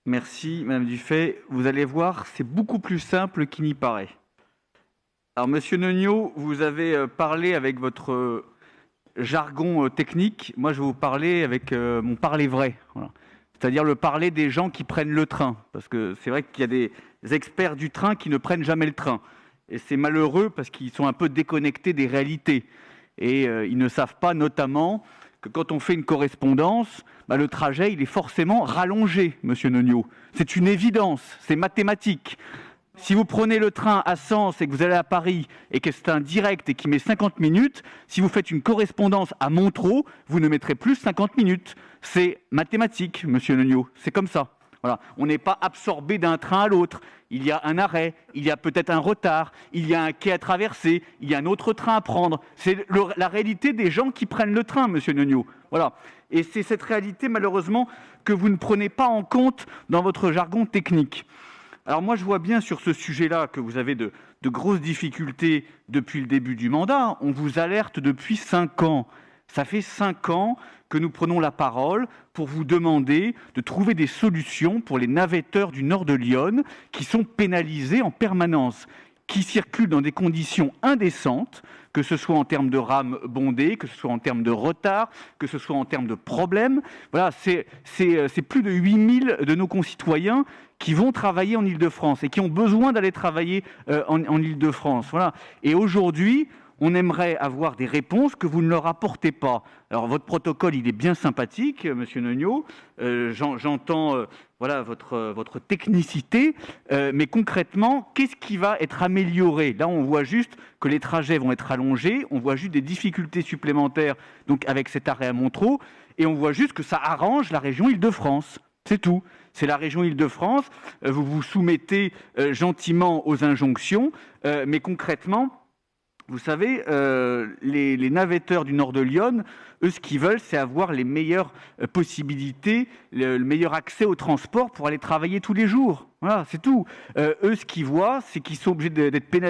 Merci, Madame Dufay. Vous allez voir, c'est beaucoup plus simple qu'il n'y paraît. Alors, Monsieur Nognaud, vous avez parlé avec votre jargon technique. Moi, je vais vous parler avec mon parler vrai. Voilà. C'est-à-dire le parler des gens qui prennent le train. Parce que c'est vrai qu'il y a des experts du train qui ne prennent jamais le train. Et c'est malheureux parce qu'ils sont un peu déconnectés des réalités. Et ils ne savent pas, notamment, que quand on fait une correspondance, le trajet, il est forcément rallongé, Monsieur Nognaud. C'est une évidence, c'est mathématique. Si vous prenez le train à Sens et que vous allez à Paris et que c'est un direct et qui met 50 minutes, si vous faites une correspondance à Montereau, vous ne mettrez plus 50 minutes. C'est mathématique, Monsieur Nognaud, c'est comme ça. Voilà. On n'est pas absorbé d'un train à l'autre. Il y a un arrêt, il y a peut-être un retard, il y a un quai à traverser, il y a un autre train à prendre. C'est la réalité des gens qui prennent le train, Monsieur Nognaud. Voilà. Et c'est cette réalité, malheureusement, que vous ne prenez pas en compte dans votre jargon technique. Alors moi, je vois bien sur ce sujet-là que vous avez de grosses difficultés depuis le début du mandat. On vous alerte depuis 5 ans. Ça fait 5 ans que nous prenons la parole pour vous demander de trouver des solutions pour les navetteurs du nord de Lyon qui sont pénalisés en permanence, qui circulent dans des conditions indécentes, que ce soit en termes de rames bondées, que ce soit en termes de retard, que ce soit en termes de problèmes. Voilà, c'est plus de 8000 de nos concitoyens qui vont travailler en Île-de-France et qui ont besoin d'aller travailler en Île-de-France. Voilà. Et aujourd'hui, on aimerait avoir des réponses que vous ne leur apportez pas. Alors, votre protocole, il est bien sympathique, Monsieur Nognaud. J'entends voilà, votre technicité, mais concrètement, qu'est-ce qui va être amélioré? Là, on voit juste que les trajets vont être allongés, on voit juste des difficultés supplémentaires donc avec cet arrêt à Montereau, et on voit juste que ça arrange la région Île-de-France. C'est tout. C'est la région Île-de-France. Vous vous soumettez gentiment aux injonctions, mais concrètement, vous savez, les navetteurs du nord de Lyon, eux, ce qu'ils veulent, c'est avoir les meilleures possibilités, le meilleur accès au transport pour aller travailler tous les jours. Voilà, c'est tout. Eux, ce qu'ils voient, c'est qu'ils sont obligés d'être pénalisés